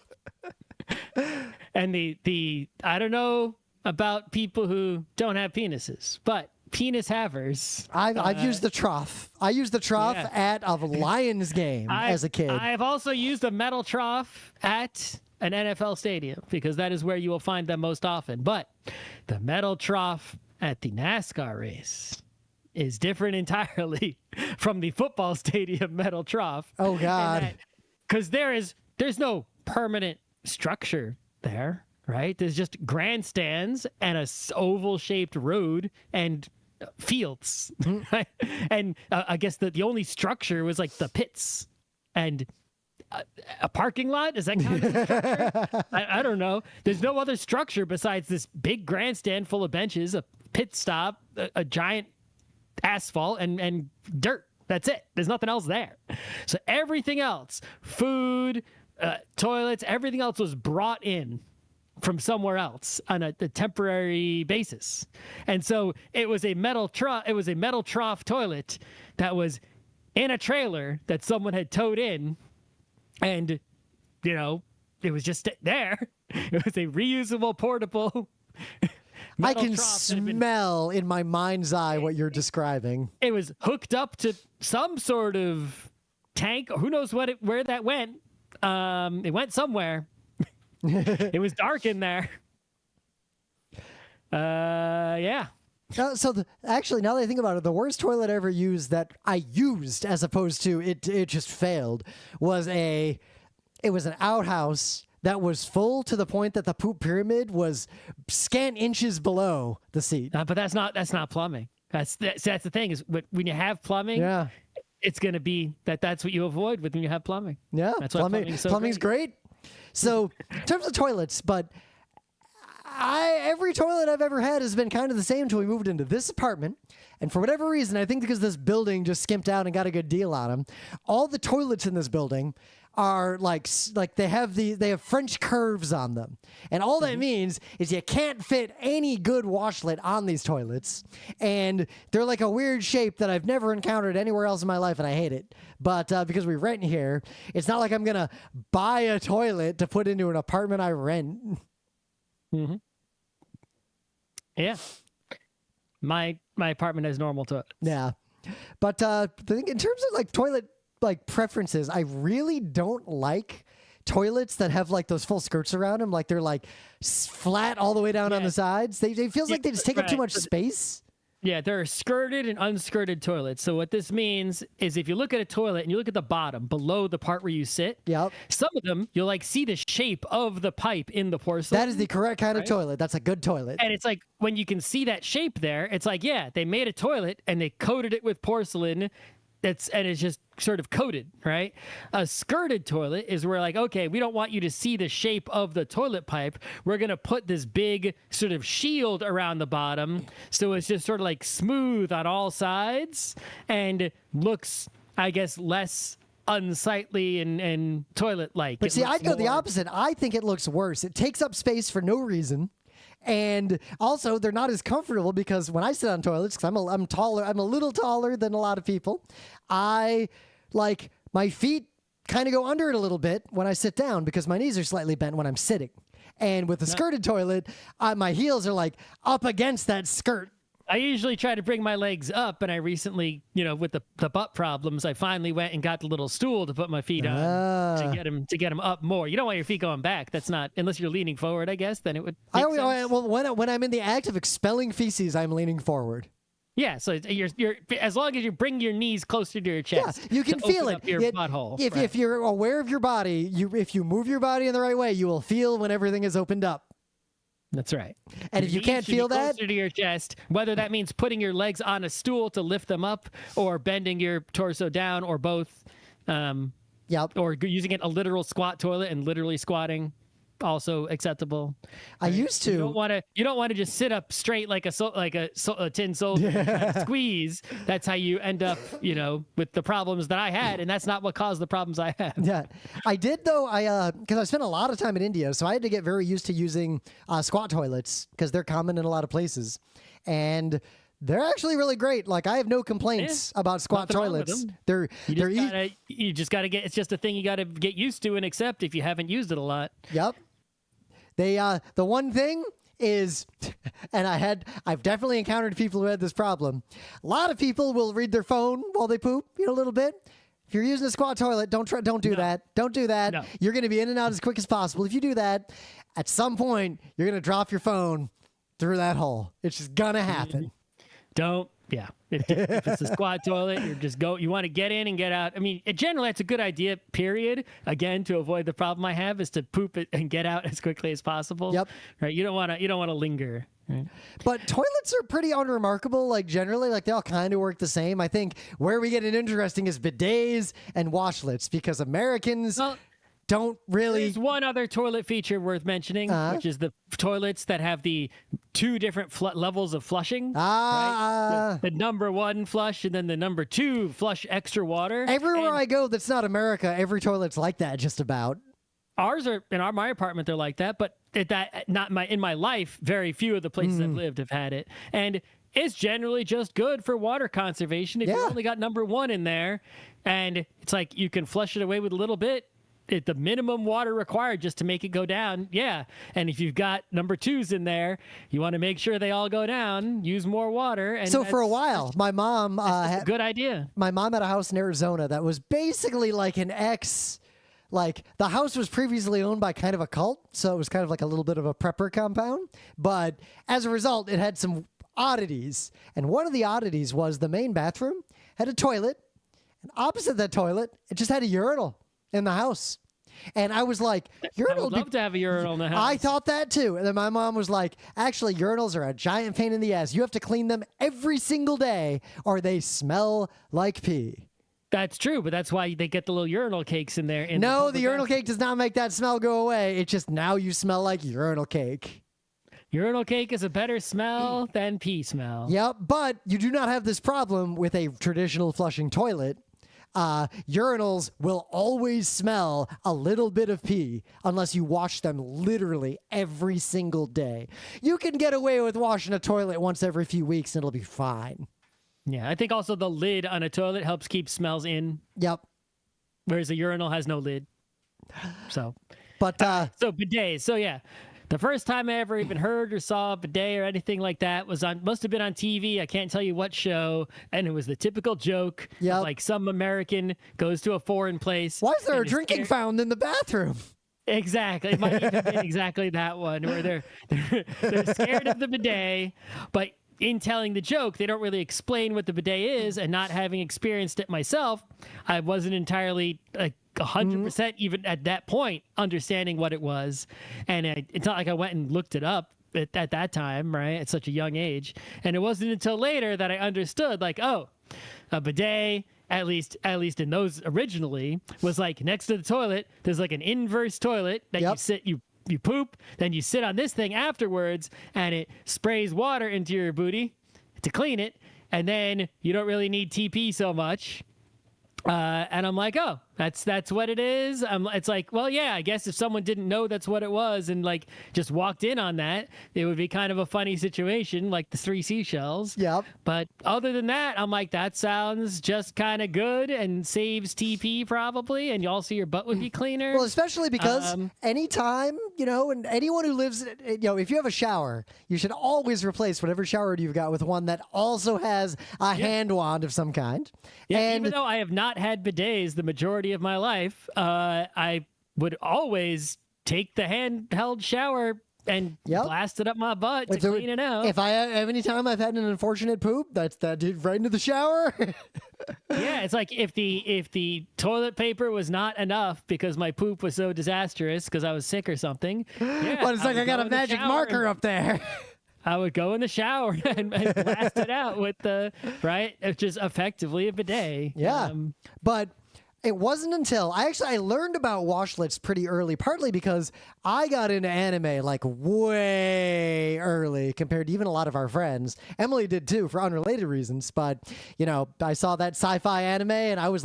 And the I don't know about people who don't have penises, but penis havers. I've used the trough. I used the trough at a Lions game as a kid. I've also used a metal trough at an NFL stadium because that is where you will find them most often. But the metal trough at the NASCAR race is different entirely from the football stadium metal trough. Oh God. Because there's no permanent structure there, right? There's just grandstands and a oval shaped road and fields. Right? And I guess the only structure was like the pits and a parking lot. Does that count as a structure? I don't know. There's no other structure besides this big grandstand full of benches, a pit stop, a giant asphalt and dirt. That's it. There's nothing else there. So everything else, food, toilets, everything else was brought in from somewhere else on a temporary basis. And so it was a metal trough toilet that was in a trailer that someone had towed in, and it was just there. It was a reusable portable I can smell in my mind's eye what you're describing. It was hooked up to some sort of tank. Who knows where that went? It went somewhere. It was dark in there. Yeah. Actually, now that I think about it, the worst toilet I ever used that I used as opposed to it just failed was an outhouse that was full to the point that the poop pyramid was scant inches below the seat. But that's not plumbing. That's the thing is when you have plumbing, it's going to be that's what you avoid when you have plumbing. Yeah, that's why plumbing's great. So in terms of toilets, but every toilet I've ever had has been kind of the same until we moved into this apartment. And for whatever reason, I think because this building just skimped out and got a good deal on them, all the toilets in this building are like they have French curves on them. And all that means is you can't fit any good washlet on these toilets. And they're like a weird shape that I've never encountered anywhere else in my life, and I hate it. But because we rent here, it's not like I'm going to buy a toilet to put into an apartment I rent. Mm-hmm. Yeah. My apartment has normal toilets. Yeah. But I think in terms of like toilet preferences, I really don't like toilets that have like those full skirts around them. Like they're like flat all the way down on the sides. They feels like they just take up too much space. Yeah, there are skirted and unskirted toilets. So what this means is if you look at a toilet and you look at the bottom below the part where you sit, some of them you'll like see the shape of the pipe in the porcelain. That is the correct kind of toilet. That's a good toilet. And it's like when you can see that shape there, it's like, yeah, they made a toilet and they coated it with porcelain. And it's just sort of coated, right? A skirted toilet is where like, okay, we don't want you to see the shape of the toilet pipe. We're going to put this big sort of shield around the bottom. So it's just sort of like smooth on all sides and looks, I guess, less unsightly and toilet-like. But see, I'd go the opposite. I think it looks worse. It takes up space for no reason. And also, they're not as comfortable because when I sit on toilets, because I'm taller, I'm a little taller than a lot of people. My feet kind of go under it a little bit when I sit down because my knees are slightly bent when I'm sitting. And with the skirted toilet, my heels are like up against that skirt. I usually try to bring my legs up, and I recently, with the butt problems, I finally went and got the little stool to put my feet on to get them up more. You don't want your feet going back. That's not unless you're leaning forward, I guess. Then it would. Well, when I'm in the act of expelling feces, I'm leaning forward. Yeah, so you're as long as you bring your knees closer to your chest. Yeah, you can feel it. Your butthole. If you're aware of your body, if you move your body in the right way, you will feel when everything is opened up. That's right. And if you can't feel that, closer to your chest, whether that means putting your legs on a stool to lift them up, or bending your torso down, or both, or using a literal squat toilet and literally squatting, also acceptable. I used to. You don't want to just sit up straight like a tin soldier and squeeze. That's how you end up, with the problems that I had, and that's not what caused the problems I had. Yeah, I did though. Because I spent a lot of time in India, so I had to get very used to using squat toilets because they're common in a lot of places, and they're actually really great. Like I have no complaints about squat toilets. You just gotta get. It's just a thing you gotta get used to and accept if you haven't used it a lot. Yep. The one thing is, and I've definitely encountered people who had this problem. A lot of people will read their phone while they poop, a little bit. If you're using a squat toilet, don't do that. Don't do that. No. You're going to be in and out as quick as possible. If you do that, at some point, you're going to drop your phone through that hole. It's just going to happen. Yeah. If it's a squat toilet, you want to get in and get out. I mean, generally, it's a good idea, period. Again, to avoid the problem I have is to poop it and get out as quickly as possible. Yep. Right. You don't want to linger. Right. But toilets are pretty unremarkable. Like generally, like they all kind of work the same. I think where we get it interesting is bidets and washlets because Americans don't really. There's one other toilet feature worth mentioning, which is the toilets that have the two different levels of flushing. Right? The number 1 flush and then the number 2 flush extra water. Everywhere I go that's not America, every toilet's like that just about. Ours are in my apartment. They're like that, but in my life, very few of the places I've lived have had it, and it's generally just good for water conservation. If you only got number 1 in there, and it's like you can flush it away with a little bit. The minimum water required just to make it go down, and if you've got number 2s in there, you want to make sure they all go down. Use more water. And so for a while, my mom had a good idea. My mom had a house in Arizona that was basically like an Like, the house was previously owned by kind of a cult, so it was kind of like a little bit of a prepper compound. But as a result, it had some oddities. And one of the oddities was the main bathroom had a toilet, and opposite that toilet, it just had a urinal in the house. And I was like, urinal. I would love to have a urinal in the house. I thought that too. And then my mom was like, actually, urinals are a giant pain in the ass. You have to clean them every single day, or they smell like pee. That's true, but that's why they get the little urinal cakes in there. No, the urinal cake does not make that smell go away. It's just now you smell like urinal cake. Urinal cake is a better smell than pee smell. Yep, but you do not have this problem with a traditional flushing toilet. Urinals will always smell a little bit of pee unless you wash them literally every single day. You can get away with washing a toilet once every few weeks and it'll be fine. Yeah, I think also the lid on a toilet helps keep smells in. Yep. Whereas a urinal has no lid. So bidets. So yeah, the first time I ever even heard or saw a bidet or anything like that must have been on TV. I can't tell you what show, and it was the typical joke. Yep. Like some American goes to a foreign place. Why is there a drinking fountain in the bathroom? Exactly. It might even be exactly that one where they're scared of the bidet, but in telling the joke, they don't really explain what the bidet is, and not having experienced it myself, I wasn't entirely like 100% even at that point understanding what it was. And it's not like I went and looked it up at that time, right? At such a young age. And it wasn't until later that I understood, like, oh, a bidet, at least in those originally, was like next to the toilet, there's like an inverse toilet that you poop, then you sit on this thing afterwards, and it sprays water into your booty to clean it, and then you don't really need TP so much. And I'm like, oh, that's what it is. It's like, well, yeah, I guess if someone didn't know that's what it was and like just walked in on that, it would be kind of a funny situation, like the 3 seashells. Yep. But other than that, I'm like, that sounds just kind of good and saves TP probably, and also your butt would be cleaner. Well, especially because anytime, and anyone who lives, if you have a shower, you should always replace whatever shower you've got with one that also has a hand wand of some kind. Yeah, and even though I have not had bidets the majority of my life, I would always take the handheld shower and blast it up my butt to clean it out. If any time I've had an unfortunate poop, that did right into the shower. Yeah, it's like if the toilet paper was not enough because my poop was so disastrous because I was sick or something. Yeah, but it's like I got a magic marker up there. I would go in the shower and blast it out with it's just effectively a bidet. Yeah, but it wasn't until I learned about washlets pretty early, partly because I got into anime like way early compared to even a lot of our friends. Emily did too for unrelated reasons, but I saw that sci-fi anime and I was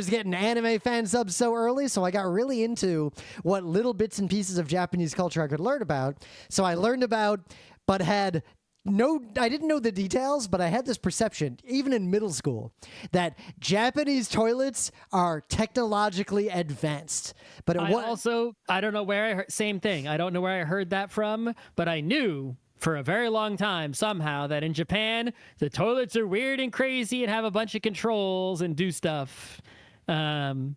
getting anime fan subs so early, so I got really into what little bits and pieces of Japanese culture I could learn about. So I learned about, but had I didn't know the details, but I had this perception, even in middle school, that Japanese toilets are technologically advanced. But I don't know where I heard, same thing. I don't know where I heard that from, but I knew for a very long time somehow that in Japan, the toilets are weird and crazy and have a bunch of controls and do stuff. And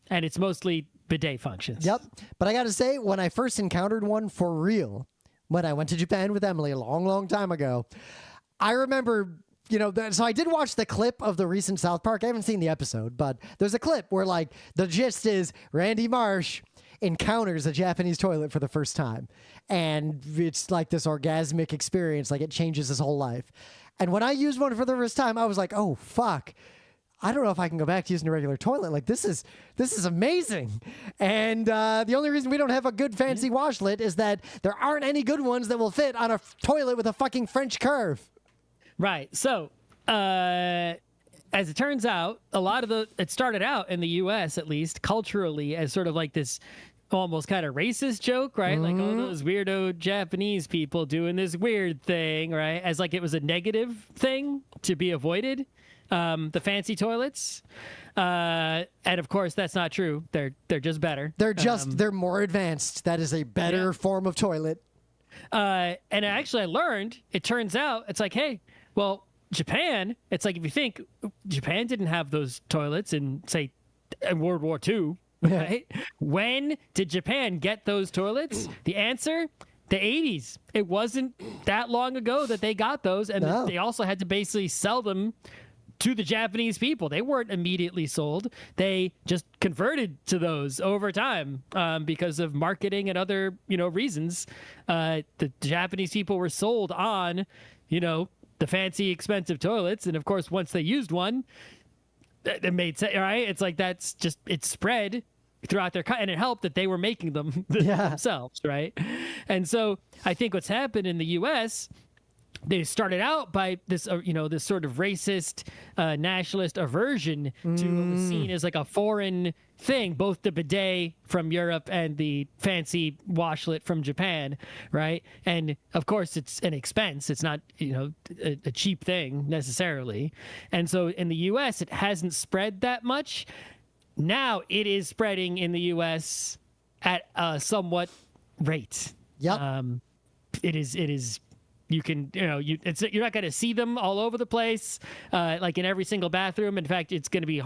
it's mostly bidet functions. Yep. But I got to say, when I first encountered one for real, when I went to Japan with Emily a long, long time ago, I remember, so I did watch the clip of the recent South Park. I haven't seen the episode, but there's a clip where like the gist is Randy Marsh encounters a Japanese toilet for the first time. And it's like this orgasmic experience, like it changes his whole life. And when I used one for the first time, I was like, oh, fuck. I don't know if I can go back to using a regular toilet. Like, this is amazing. And the only reason we don't have a good fancy washlet is that there aren't any good ones that will fit on a toilet with a fucking French curve. Right. So, as it turns out, it started out in the U.S., at least, culturally, as sort of like this almost kind of racist joke, right? Like all those weirdo Japanese people doing this weird thing, right? As like it was a negative thing to be avoided. The fancy toilets, and of course that's not true. They're just better. They're more advanced. That is a better form of toilet. And actually, I learned. It turns out it's like, hey, well, Japan. It's like if you think Japan didn't have those toilets in say in World War II, right? When did Japan get those toilets? The answer. The 80s. It wasn't that long ago that they got those, and they also had to basically sell them to the Japanese people. They weren't immediately sold. They just converted to those over time because of marketing and other, reasons. The Japanese people were sold on, the fancy, expensive toilets. And of course, once they used one, it made sense, right? It's like it spread throughout their and it helped that they were making them themselves, right? And so I think what's happened in the U.S., they started out by this, this sort of racist, nationalist aversion to what was seen as like a foreign thing, both the bidet from Europe and the fancy washlet from Japan, right? And of course, it's an expense. It's not, a cheap thing necessarily. And so in the U.S., it hasn't spread that much. Now it is spreading in the U.S. at a somewhat rate. Yep. It is. You can, you're not going to see them all over the place, like in every single bathroom. In fact, it's going to be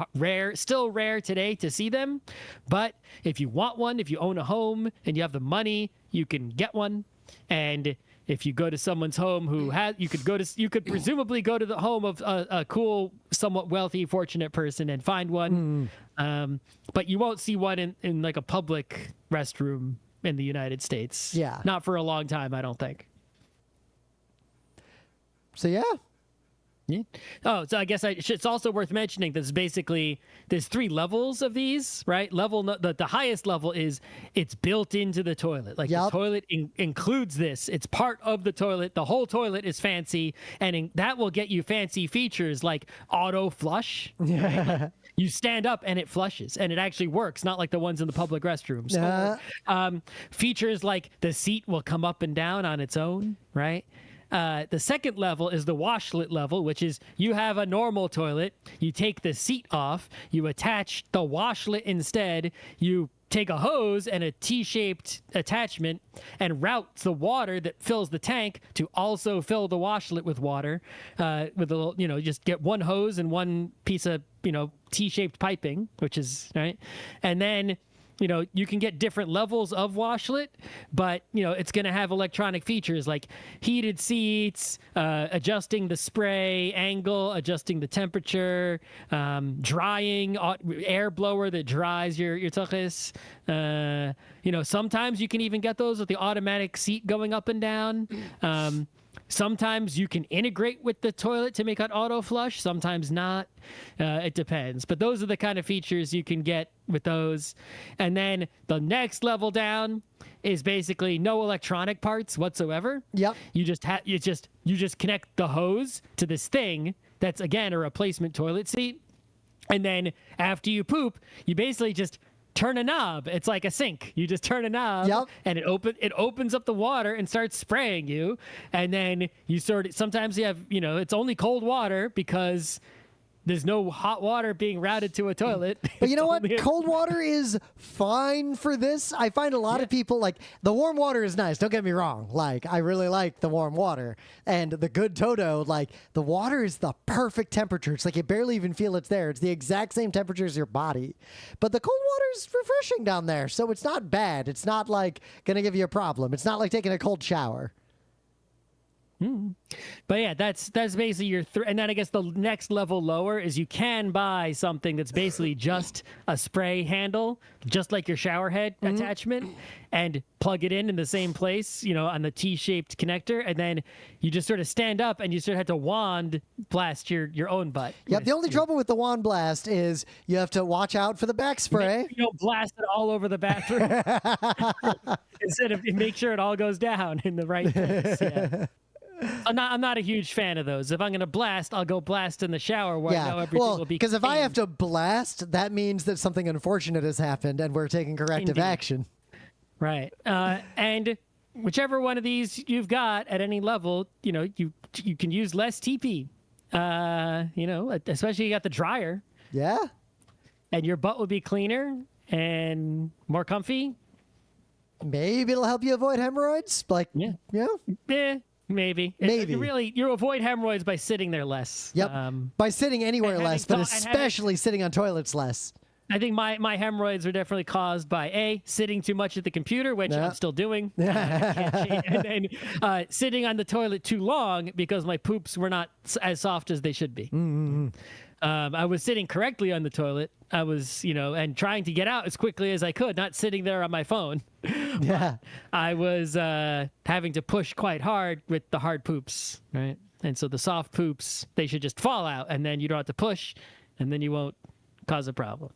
still rare today to see them. But if you want one, if you own a home and you have the money, you can get one. And if you go to someone's home you could presumably go to the home of a cool, somewhat wealthy, fortunate person and find one. But you won't see one in like a public restroom in the United States. Yeah. Not for a long time, I don't think. So, yeah. Oh, so I guess it's also worth mentioning that there's 3 levels of these, right? The highest level is it's built into the toilet. Like the toilet includes this. It's part of the toilet. The whole toilet is fancy, and that will get you fancy features like auto flush. Right? Like you stand up and it flushes, and it actually works, not like the ones in the public restrooms. Features like the seat will come up and down on its own, right? The second level is the washlet level, which is you have a normal toilet, you take the seat off, you attach the washlet instead, you take a hose and a T-shaped attachment and route the water that fills the tank to also fill the washlet with water, with a little, just get one hose and one piece of, T-shaped piping, which is, right? And then you can get different levels of washlet, but, it's going to have electronic features like heated seats, adjusting the spray angle, adjusting the temperature, drying, air blower that dries your tuchus. Sometimes you can even get those with the automatic seat going up and down. Sometimes you can integrate with the toilet to make it auto flush. Sometimes not. It depends. But those are the kind of features you can get with those. And then the next level down is basically no electronic parts whatsoever. Yep. You just connect the hose to this thing that's again a replacement toilet seat. And then after you poop, you basically just turn a knob. It's like a sink. You just turn a knob, Yep. and it opens up the water and starts spraying you. And then you sometimes you have, it's only cold water because there's no hot water being routed to a toilet. But you know what? Only Cold water is fine for this. I find a lot of people like the warm water is nice. Don't get me wrong. Like I really like the warm water and the good Toto. Like the water is the perfect temperature. It's like you barely even feel it's there. It's the exact same temperature as your body. But the cold water is refreshing down there, so it's not bad. It's not like gonna give you a problem. It's not like taking a cold shower. But yeah, that's basically your and then I guess the next level lower is you can buy something that's basically just a spray handle, just like your shower head attachment, and plug it in the same place, on the T-shaped connector, and then you just sort of stand up and you sort of have to wand blast your own butt. Yep. The only trouble with the wand blast is you have to watch out for the back spray. You don't blast it all over the bathroom. Instead of make sure it all goes down in the right place. Yeah. I'm not a huge fan of those. If I'm going to blast, I'll go blast in the shower where I know everything will be because if I clean. have to blast, that means that something unfortunate has happened and we're taking corrective action. Right. And whichever one of these you've got at any level, you can use less TP. Especially you got the dryer. Yeah. And your butt will be cleaner and more comfy. Maybe it'll help you avoid hemorrhoids. Like, Yeah. Maybe. You avoid hemorrhoids by sitting there less. Yep. By sitting anywhere less, but especially sitting on toilets less. I think my hemorrhoids are definitely caused by sitting too much at the computer, which I'm still doing, and then sitting on the toilet too long because my poops were not as soft as they should be. I was sitting correctly on the toilet. I was, and trying to get out as quickly as I could, not sitting there on my phone. Yeah. I was having to push quite hard with the hard poops, right? And so the soft poops, they should just fall out, and then you don't have to push, and then you won't cause a problem.